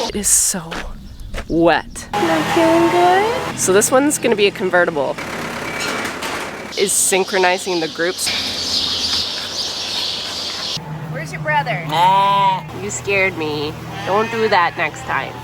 It is so wet. Not feeling good? So this one's gonna be a convertible. Is synchronizing the groups. Where's your brother? You scared me. Don't do that next time.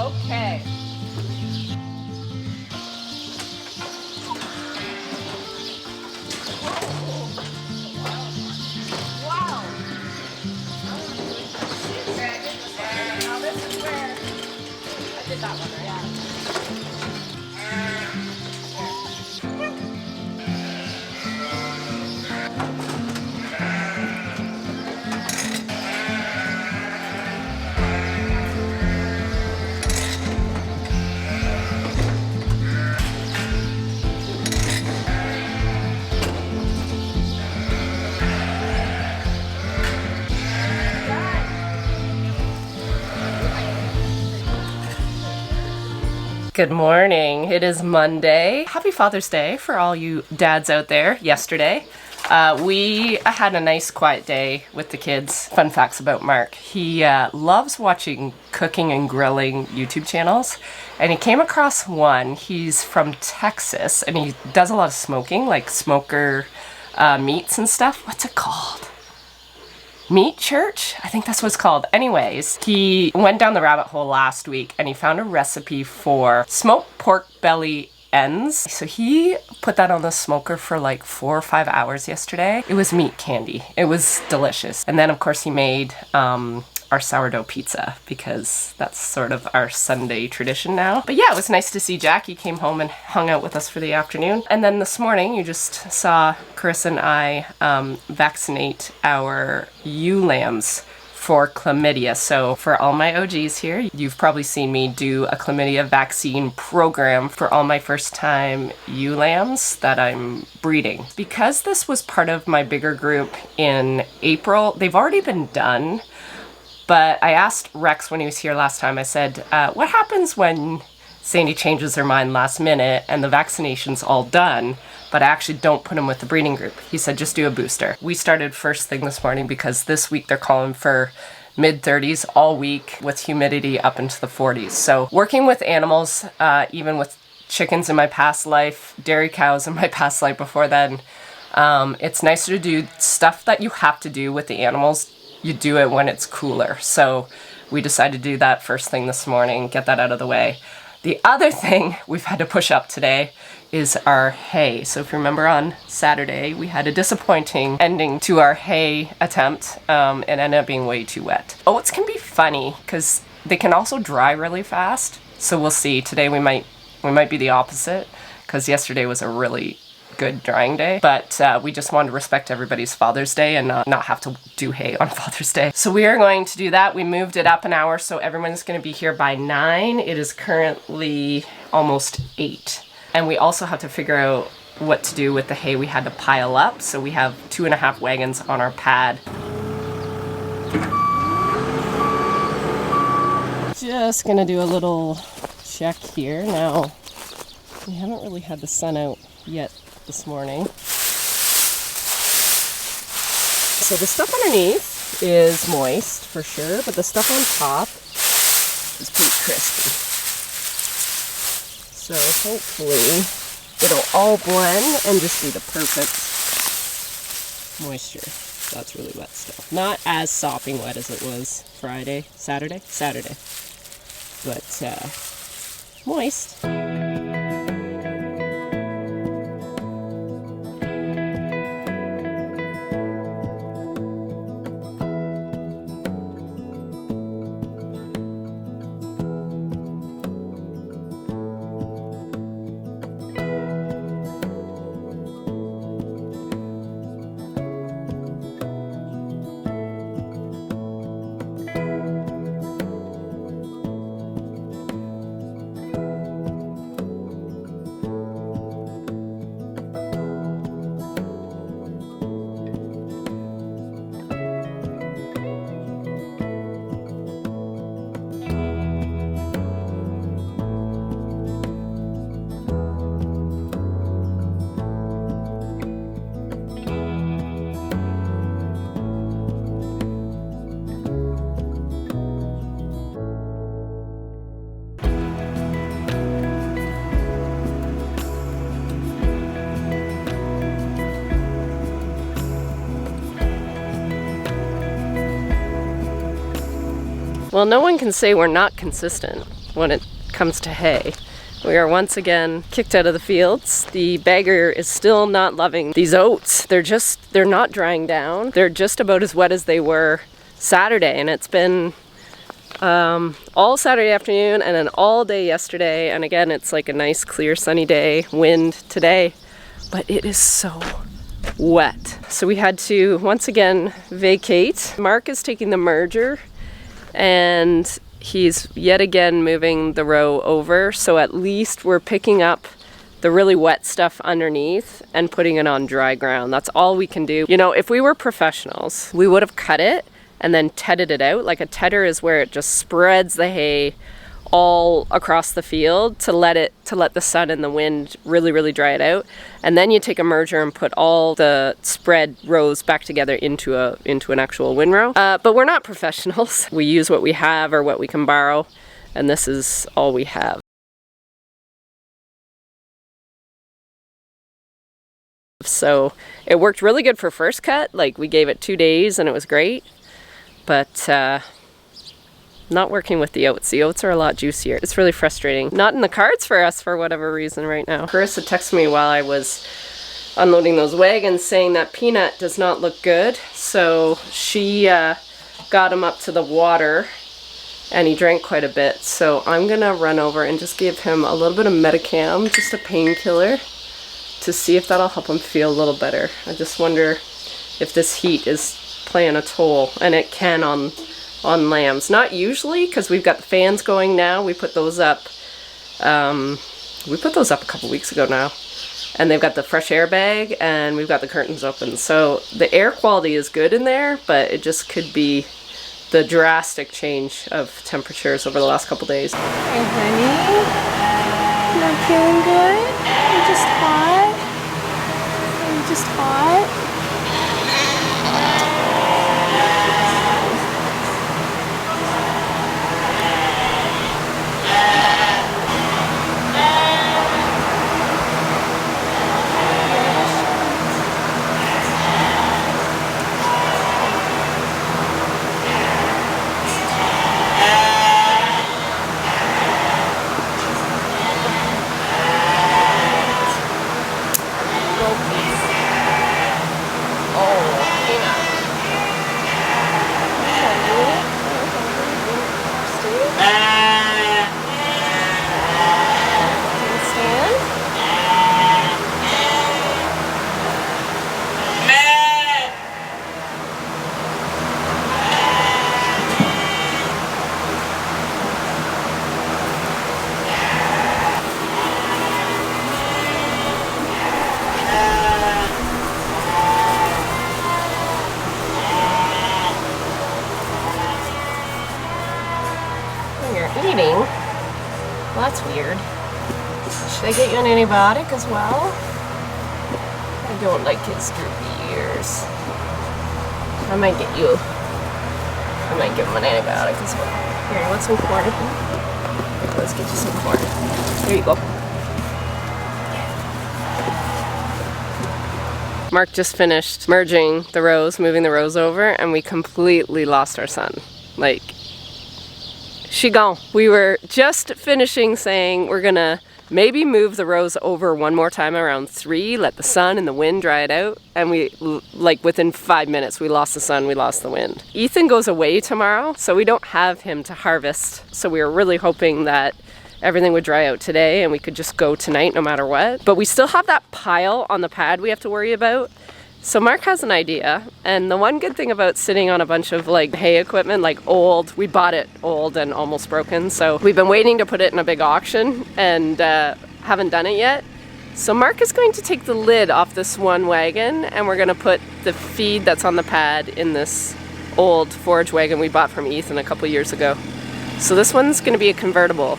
Okay. Wow. Now this is where I did that one, right? Good morning. It is Monday. Happy Father's Day for all you dads out there. Yesterday, we had a nice quiet day with the kids. Fun facts about Mark. He loves watching cooking and grilling YouTube channels, and he came across one. He's from Texas, and he does a lot of smoking, like smoker meats and stuff. What's it called? Meat Church? I think that's what it's called. Anyways, he went down the rabbit hole last week and he found a recipe for smoked pork belly ends. So he put that on the smoker for like 4 or 5 hours yesterday. It was meat candy. It was delicious. And then of course he made our sourdough pizza because that's sort of our Sunday tradition now. But yeah, it was nice to see Jack. He came home and hung out with us for the afternoon. And then this morning you just saw Chris and I vaccinate our ewe lambs for chlamydia. So for all my OGs here, you've probably seen me do a chlamydia vaccine program for all my first time ewe lambs that I'm breeding. Because this was part of my bigger group in April, they've already been done. But I asked Rex when he was here last time, I said, what happens when Sandy changes her mind last minute and the vaccination's all done, but I actually don't put him with the breeding group? He said, just do a booster. We started first thing this morning because this week they're calling for mid-30s all week with humidity up into the 40s. So working with animals, even with chickens in my past life, dairy cows in my past life before then, it's nicer to do stuff that you have to do with the animals. You do it when it's cooler. So we decided to do that first thing this morning, get that out of the way. The other thing we've had to push up today is our hay. So if you remember on Saturday, we had a disappointing ending to our hay attempt. It ended up being way too wet. Oats can be funny because they can also dry really fast. So we'll see. Today we might be the opposite because yesterday was a really good drying day, but we just wanted to respect everybody's Father's Day and not have to do hay on Father's Day. So we are going to do that. We moved it up an hour, so everyone's going to be here by 9. It is currently almost 8. And we also have to figure out what to do with the hay we had to pile up. So we have 2.5 wagons on our pad. Just gonna do a little check here. Now, we haven't really had the sun out yet this morning. So the stuff underneath is moist for sure, but the stuff on top is pretty crispy. So hopefully it'll all blend and just be the perfect moisture. That's really wet still. Not as sopping wet as it was Saturday, but moist. Well, no one can say we're not consistent when it comes to hay. We are once again kicked out of the fields. The bagger is still not loving these oats. They're not drying down. They're just about as wet as they were Saturday, and it's been all Saturday afternoon and then all day yesterday. And again, it's like a nice clear sunny day, wind today, but it is so wet. So we had to once again vacate. Mark is taking the merger and he's yet again moving the row over, so at least we're picking up the really wet stuff underneath and putting it on dry ground. That's all we can do. You know, if we were professionals, we would have cut it and then tedded it out. Like a tedder is where it just spreads the hay all across the field to let the sun and the wind really dry it out. And then you take a merger and put all the spread rows back together into an actual windrow. But we're not professionals. We use what we have or what we can borrow, and this is all we have. So it worked really good for first cut. Like we gave it 2 days and it was great, but not working with the oats. The oats are a lot juicier. It's really frustrating. Not in the cards for us for whatever reason right now. Carissa texted me while I was unloading those wagons saying that Peanut does not look good. So she got him up to the water and he drank quite a bit. So I'm gonna run over and just give him a little bit of Medicam, just a painkiller, to see if that'll help him feel a little better. I just wonder if this heat is playing a toll, and it can on lambs. Not usually, because we've got the fans going now. We put those up a couple weeks ago now, and they've got the fresh air bag and we've got the curtains open, so the air quality is good in there, but it just could be the drastic change of temperatures over the last couple days. Hey honey, not feeling good? You're just hot? You're just hot? Eating? Well, that's weird. Should I get you an antibiotic as well? I don't like his droopy ears. I might give him an antibiotic as well. Here, you want some corn? Here, let's get you some corn. Here you go. Mark just finished merging the rows, moving the rows over, and we completely lost our sun. Like, she gone. We were just finishing saying we're gonna maybe move the rows over one more time around 3, let the sun and the wind dry it out, and we, like within 5 minutes, we lost the sun, we lost the wind. Ethan goes away tomorrow, so we don't have him to harvest, so we were really hoping that everything would dry out today and we could just go tonight no matter what. But we still have that pile on the pad we have to worry about. So Mark has an idea, and the one good thing about sitting on a bunch of like hay equipment, like old, we bought it old and almost broken, so we've been waiting to put it in a big auction and haven't done it yet. So Mark is going to take the lid off this one wagon and we're gonna put the feed that's on the pad in this old forage wagon we bought from Ethan a couple years ago. So this one's gonna be a convertible.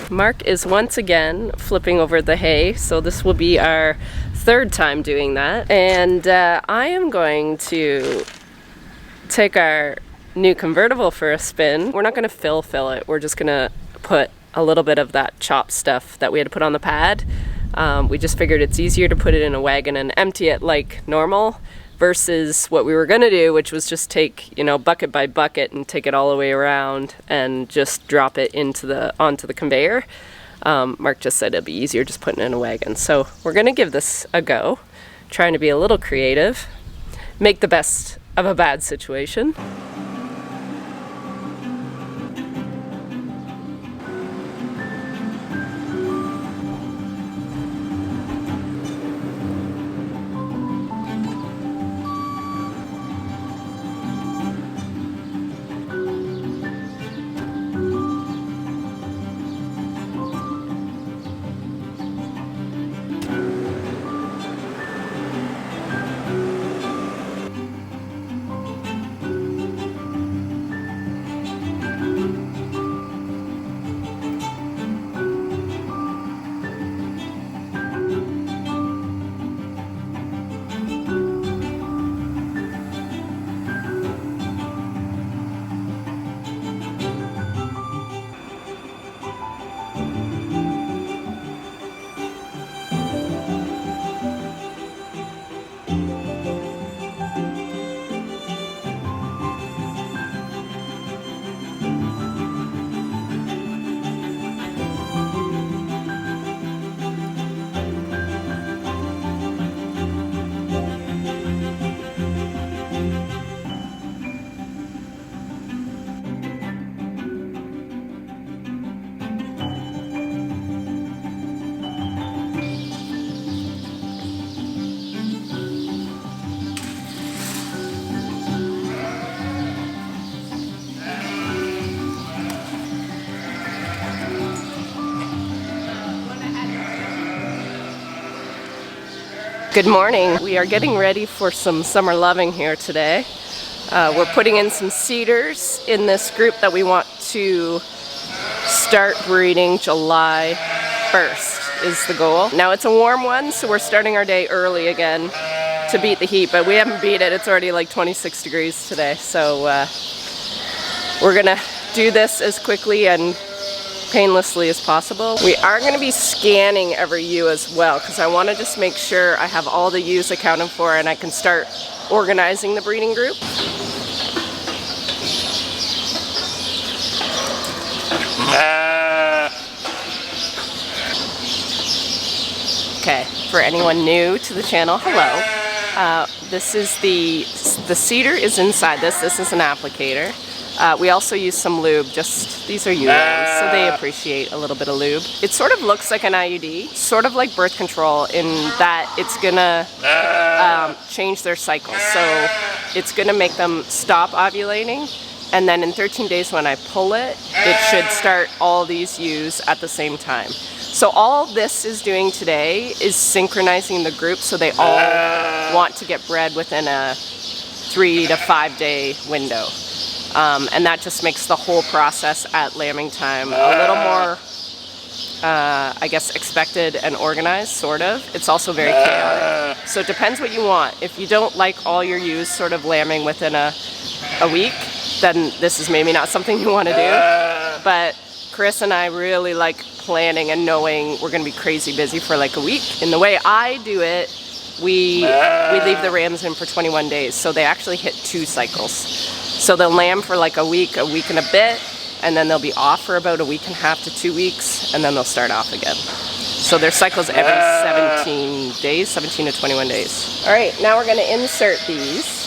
Mark is once again flipping over the hay, so this will be our third time doing that. And I am going to take our new convertible for a spin. We're not going to fill it. We're just going to put a little bit of that chopped stuff that we had to put on the pad. We just figured it's easier to put it in a wagon and empty it like normal versus what we were going to do, which was just take, you know, bucket by bucket and take it all the way around and just drop it onto the conveyor. Mark just said it'd be easier just putting it in a wagon. So we're going to give this a go, trying to be a little creative, make the best of a bad situation. Good morning. We are getting ready for some summer loving here today. We're putting in some cedars in this group that we want to start breeding July 1st is the goal. Now it's a warm one, so we're starting our day early again to beat the heat, but we haven't beat it. It's already like 26 degrees today, so we're gonna do this as quickly and painlessly as possible. We are going to be scanning every ewe as well, because I want to just make sure I have all the ewes accounted for and I can start organizing the breeding group. Okay, for anyone new to the channel, hello. This is the cedar is inside this. This is an applicator. We also use some lube, these are ewe lambs, so they appreciate a little bit of lube. It sort of looks like an IUD, sort of like birth control in that it's gonna change their cycle. So it's gonna make them stop ovulating, and then in 13 days when I pull it, it should start all these ewes at the same time. So all this is doing today is synchronizing the group so they all want to get bred within a 3 to 5 day window. And that just makes the whole process at lambing time a little more, I guess, expected and organized, sort of. It's also very chaotic. So it depends what you want. If you don't like all your ewes sort of lambing within a week, then this is maybe not something you want to do. But Chris and I really like planning and knowing we're going to be crazy busy for like a week. In the way I do it, we leave the rams in for 21 days, so they actually hit 2 cycles. So they'll lamb for like a week and a bit, and then they'll be off for about a week and a half to 2 weeks, and then they'll start off again. So their cycle's every 17 days, 17 to 21 days. All right, now we're going to insert these.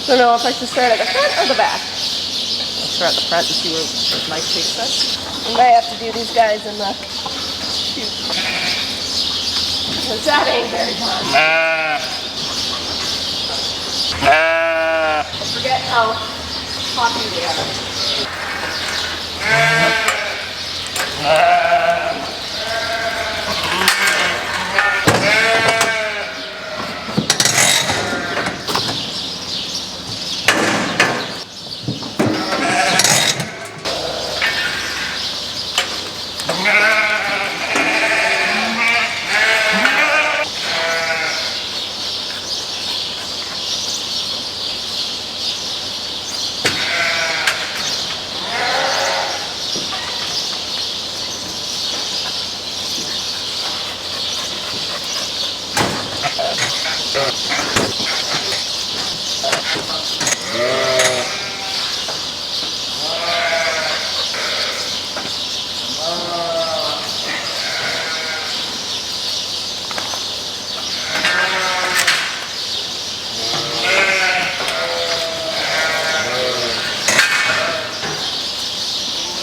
Don't know if I should start at the front or the back. Let's start at the front and see where life takes us. We might have to do these guys in the chute, because that ain't very fun. I forget how hoppy they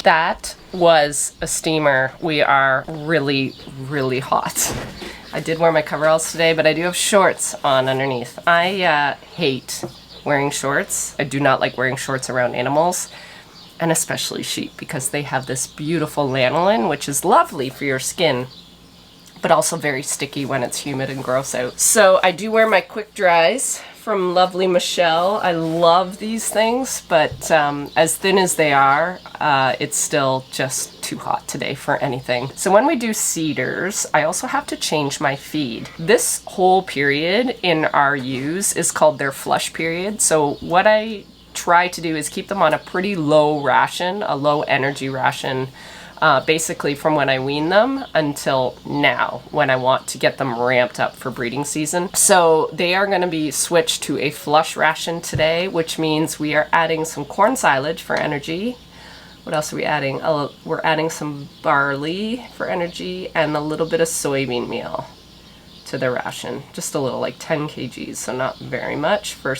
That was a steamer. We are really, really hot. I did wear my coveralls today, but I do have shorts on underneath. I hate wearing shorts. I do not like wearing shorts around animals, and especially sheep, because they have this beautiful lanolin, which is lovely for your skin, but also very sticky when it's humid and gross out. So I do wear my quick dries from lovely Michelle. I love these things, but as thin as they are, it's still just too hot today for anything. So when we do cedars, I also have to change my feed. This whole period in our ewes is called their flush period. So what I try to do is keep them on a pretty low ration, a low energy ration, basically from when I wean them until now, when I want to get them ramped up for breeding season. So they are going to be switched to a flush ration today, which means we are adding some corn silage for energy. What else are we adding? We're adding some barley for energy and a little bit of soybean meal to the ration. Just a little, like 10 kgs, so not very much, for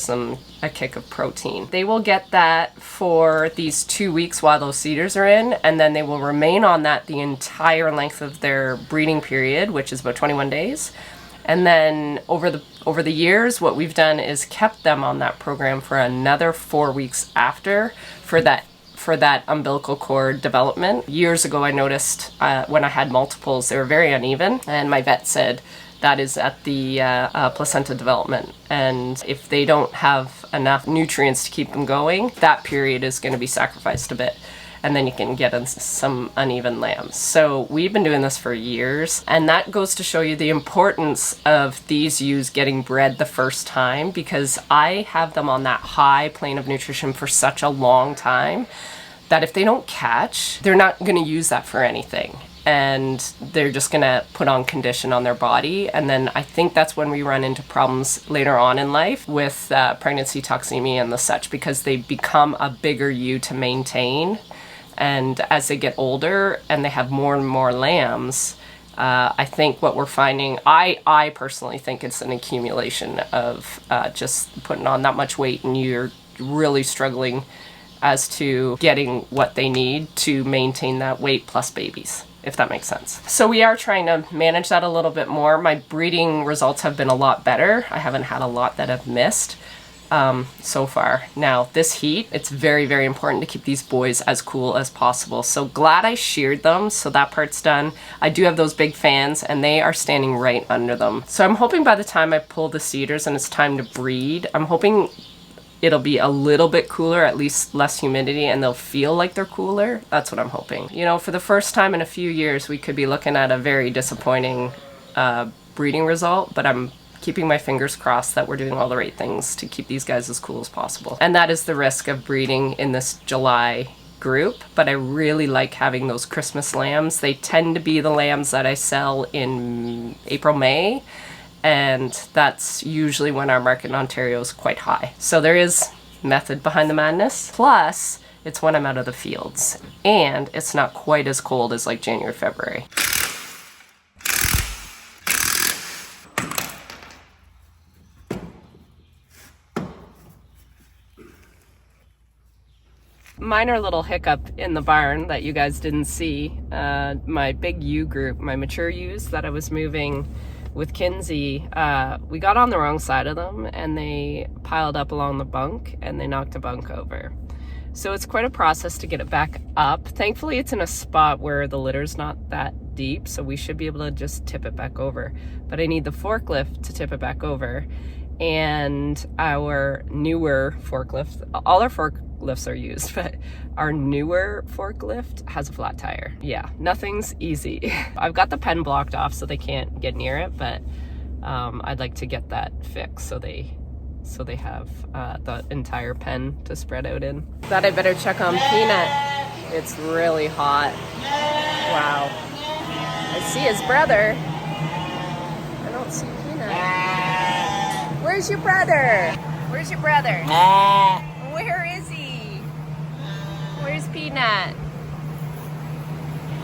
a kick of protein. They will get that for these 2 weeks while those cedars are in, and then they will remain on that the entire length of their breeding period, which is about 21 days. And then over the years, what we've done is kept them on that program for another 4 weeks after, for that umbilical cord development. Years ago, I noticed when I had multiples, they were very uneven, and my vet said that is at the placenta development. And if they don't have enough nutrients to keep them going, that period is going to be sacrificed a bit. And then you can get some uneven lambs. So we've been doing this for years. And that goes to show you the importance of these ewes getting bred the first time, because I have them on that high plane of nutrition for such a long time that if they don't catch, they're not going to use that for anything. And they're just going to put on condition on their body. And then I think that's when we run into problems later on in life with pregnancy toxemia and the such, because they become a bigger ewe to maintain. And as they get older and they have more and more lambs, I think what we're finding, I personally think it's an accumulation of just putting on that much weight, and you're really struggling as to getting what they need to maintain that weight plus babies, if that makes sense. So we are trying to manage that a little bit more. My breeding results have been a lot better. I haven't had a lot that I've missed so far. Now, this heat, it's very, very important to keep these boys as cool as possible. So glad I sheared them, so that part's done. I do have those big fans, and they are standing right under them. So I'm hoping by the time I pull the cedars and it's time to breed, I'm hoping it'll be a little bit cooler, at least less humidity, and they'll feel like they're cooler. That's what I'm hoping. You know, for the first time in a few years, we could be looking at a very disappointing breeding result, but I'm keeping my fingers crossed that we're doing all the right things to keep these guys as cool as possible. And that is the risk of breeding in this July group, but I really like having those Christmas lambs. They tend to be the lambs that I sell in April, May, and that's usually when our market in Ontario is quite high. So there is method behind the madness. Plus, it's when I'm out of the fields, and it's not quite as cold as like January, February. Minor little hiccup in the barn that you guys didn't see. My big ewe group, my mature ewes that I was moving with Kinsey, we got on the wrong side of them, and they piled up along the bunk, and they knocked a bunk over. So it's quite a process to get it back up. Thankfully, it's in a spot where the litter's not that deep, so we should be able to just tip it back over. But I need the forklift to tip it back over. And our newer forklift, all our forklifts are used, but our newer forklift has a flat tire. Yeah, nothing's easy. I've got the pen blocked off so they can't get near it, but I'd like to get that fixed so they have the entire pen to spread out in. Thought I better check on Peanut. It's really hot. Wow. I see his brother. I don't see Peanut. Where's your brother? Where's your brother? Where is he? Where's Peanut?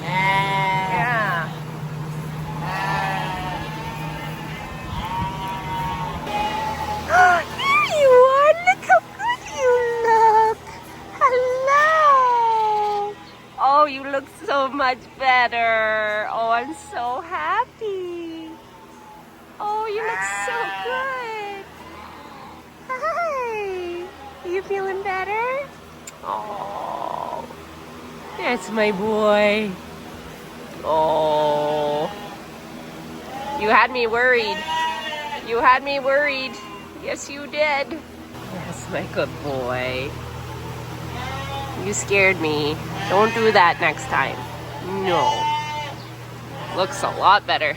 Yeah. Here you are. Look how good you look. Hello. Oh, you look so much better. Oh, I'm so happy. Oh, you look so good. Hi. You feeling better? Oh, that's my boy. Oh, you had me worried. You had me worried. Yes, you did. Yes, my good boy. You scared me. Don't do that next time. No. Looks a lot better.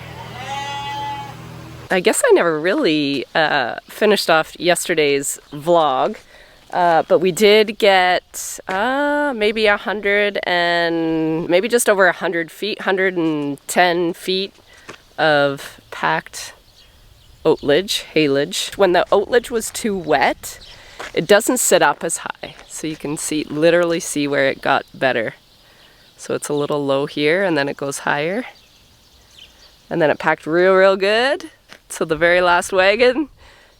I guess I never really finished off yesterday's vlog, but we did get maybe 100 and maybe just over 100 feet, 110 feet of packed oatlage, haylage. When the oatlage was too wet, it doesn't sit up as high, so you can see, literally see where it got better. So it's a little low here, and then it goes higher, and then it packed real good. So the very last wagon,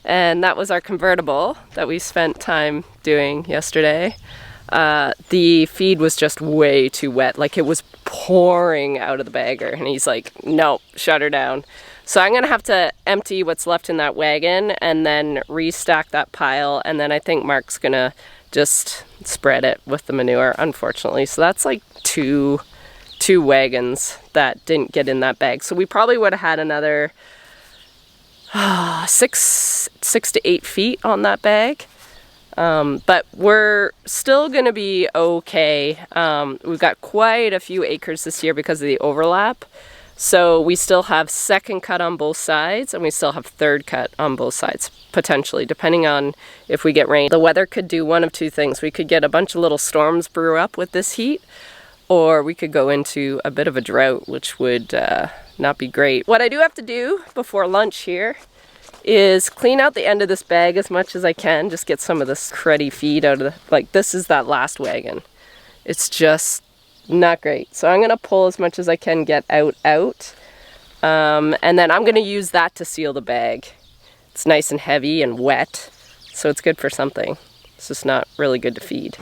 and that was our convertible that we spent time doing yesterday. The feed was just way too wet, like it was pouring out of the bagger, and he's like, no, shut her down. So I'm gonna have to empty what's left in that wagon and then restack that pile, and then I think Mark's gonna just spread it with the manure, unfortunately. So that's like two wagons that didn't get in that bag. So we probably would have had another 6 to 8 feet on that bag. But we're still gonna be okay. We've got quite a few acres this year because of the overlap. So we still have second cut on both sides, and we still have third cut on both sides, potentially, depending on if we get rain. The weather could do one of two things. We could get a bunch of little storms brew up with this heat, or we could go into a bit of a drought, which would not be great. What I do have to do before lunch here is clean out the end of this bag as much as I can, just get some of this cruddy feed out of the, like this is that last wagon. It's just not great. So I'm gonna pull as much as I can get out, and then I'm gonna use that to seal the bag. It's nice and heavy and wet, so it's good for something. It's just not really good to feed.